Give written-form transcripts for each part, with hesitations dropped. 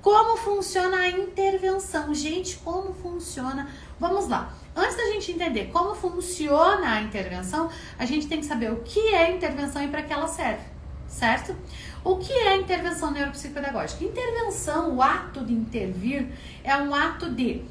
Como funciona a intervenção? Gente, como funciona? Vamos lá. Antes da gente entender como funciona a intervenção, a gente tem que saber o que é intervenção e para que ela serve, certo? O que é intervenção neuropsicopedagógica? Intervenção, o ato de intervir, é um ato de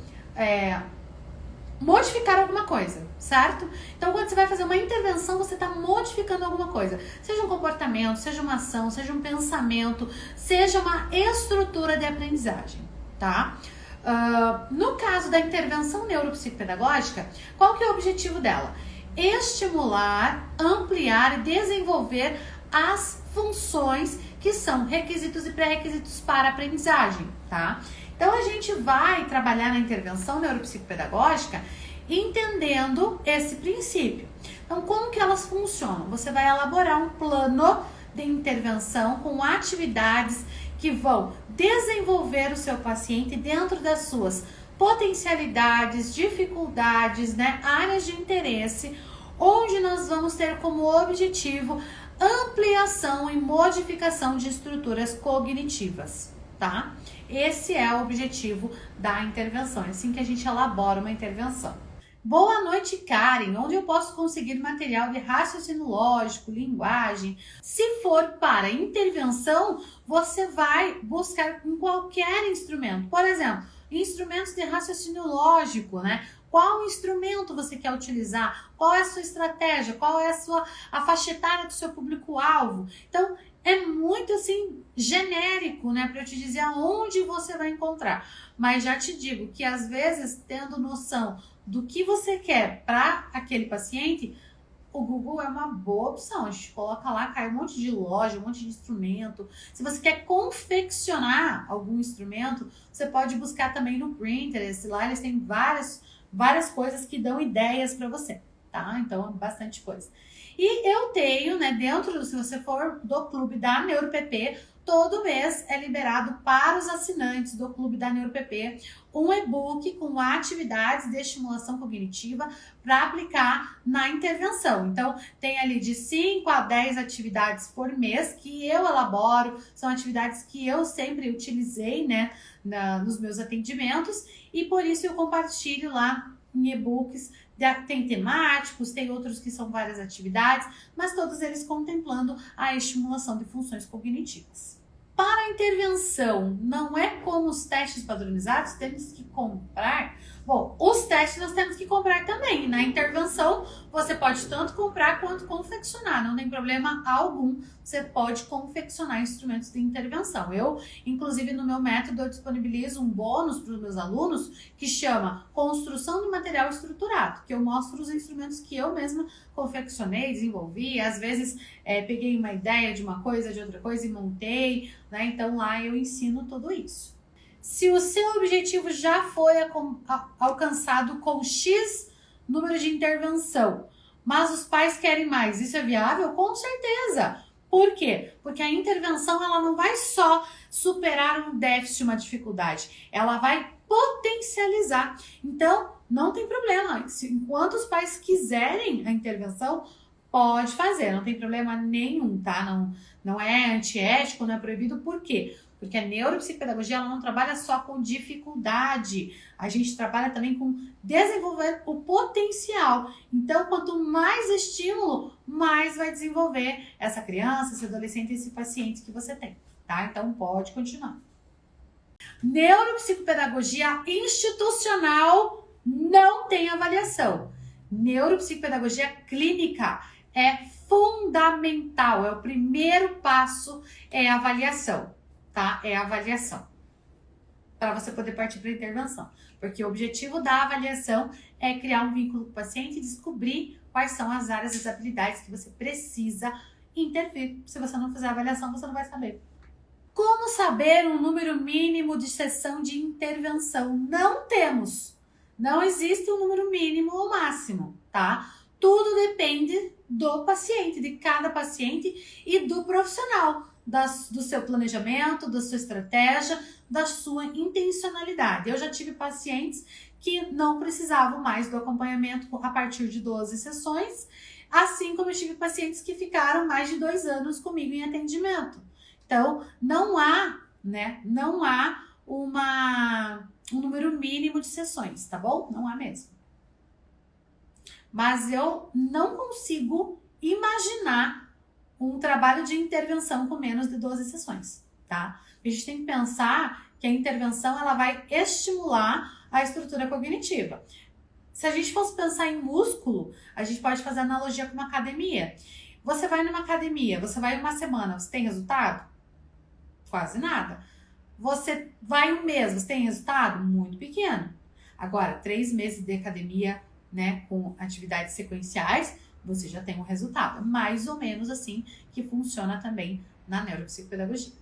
modificar alguma coisa, certo? Então, quando você vai fazer uma intervenção, você está modificando alguma coisa. Seja um comportamento, seja uma ação, seja um pensamento, seja uma estrutura de aprendizagem, tá? No caso da intervenção neuropsicopedagógica, qual que é o objetivo dela? Estimular, ampliar e desenvolver as funções que são requisitos e pré-requisitos para a aprendizagem, tá? Então, a gente vai trabalhar na intervenção neuropsicopedagógica entendendo esse princípio. Então, como que elas funcionam? Você vai elaborar um plano de intervenção com atividades que vão desenvolver o seu paciente dentro das suas potencialidades, dificuldades, né, áreas de interesse, onde nós vamos ter como objetivo ampliação e modificação de estruturas cognitivas, tá? Esse é o objetivo da intervenção, é assim que a gente elabora uma intervenção. Boa noite, Karen. Onde eu posso conseguir material de raciocínio lógico, linguagem? Se for para intervenção, você vai buscar em qualquer instrumento. Por exemplo, instrumentos de raciocínio lógico, né? Qual instrumento você quer utilizar? Qual é a sua estratégia? Qual é a faixa etária do seu público-alvo? Então, é muito assim genérico, né, para eu te dizer aonde você vai encontrar. Mas já te digo que às vezes, tendo noção do que você quer para aquele paciente, o Google é uma boa opção. A gente coloca lá, cai um monte de loja, um monte de instrumento. Se você quer confeccionar algum instrumento, você pode buscar também no Pinterest. Lá eles têm várias coisas que dão ideias para você, tá? Então, bastante coisa. E eu tenho, né, se você for do clube da NeuroPP, todo mês é liberado para os assinantes do clube da NeuroPP um e-book com atividades de estimulação cognitiva para aplicar na intervenção. Então, tem ali de 5 a 10 atividades por mês que eu elaboro, são atividades que eu sempre utilizei, né, nos meus atendimentos, e por isso eu compartilho lá em e-books. Tem temáticos, tem outros que são várias atividades, mas todos eles contemplando a estimulação de funções cognitivas. Para a intervenção, não é como os testes padronizados, temos que comprar. Bom, os testes nós temos que comprar também. Na intervenção, você pode tanto comprar quanto confeccionar, não tem problema algum. Você pode confeccionar instrumentos de intervenção. Eu, inclusive, no meu método, eu disponibilizo um bônus para os meus alunos que chama Construção de Material Estruturado, que eu mostro os instrumentos que eu mesma confeccionei, desenvolvi. Às vezes, peguei uma ideia de uma coisa, de outra coisa e montei, né? Então, lá eu ensino tudo isso. Se o seu objetivo já foi alcançado com X número de intervenção, mas os pais querem mais, isso é viável? Com certeza! Por quê? Porque a intervenção ela não vai só superar um déficit, uma dificuldade, ela vai potencializar. Então, não tem problema. Enquanto os pais quiserem a intervenção, pode fazer, não tem problema nenhum, tá? Não é antiético, não é proibido. Por quê? Porque a neuropsicopedagogia ela não trabalha só com dificuldade, a gente trabalha também com desenvolver o potencial. Então, quanto mais estímulo, mais vai desenvolver essa criança, esse adolescente, esse paciente que você tem, tá? Então, pode continuar. Neuropsicopedagogia institucional não tem avaliação. Neuropsicopedagogia clínica é fundamental, é o primeiro passo, é a avaliação. Tá? É a avaliação, para você poder partir para a intervenção, porque o objetivo da avaliação é criar um vínculo com o paciente e descobrir quais são as áreas das habilidades que você precisa intervir. Se você não fizer a avaliação, você não vai saber. Como saber um número mínimo de sessão de intervenção? Não temos, não existe um número mínimo ou máximo, tá? Tudo depende do paciente, de cada paciente e do profissional. Do seu planejamento, da sua estratégia, da sua intencionalidade. Eu já tive pacientes que não precisavam mais do acompanhamento a partir de 12 sessões, assim como eu tive pacientes que ficaram mais de 2 anos comigo em atendimento. Então, não há um número mínimo de sessões, tá bom? Não há mesmo. Mas eu não consigo imaginar um trabalho de intervenção com menos de 12 sessões, tá? A gente tem que pensar que a intervenção ela vai estimular a estrutura cognitiva. Se a gente fosse pensar em músculo, a gente pode fazer analogia com uma academia. Você vai numa academia, você vai uma semana, você tem resultado? Quase nada. Você vai um mês, você tem resultado? Muito pequeno. Agora, 3 meses de academia, né, com atividades sequenciais, você já tem um resultado. Mais ou menos assim que funciona também na neuropsicopedagogia.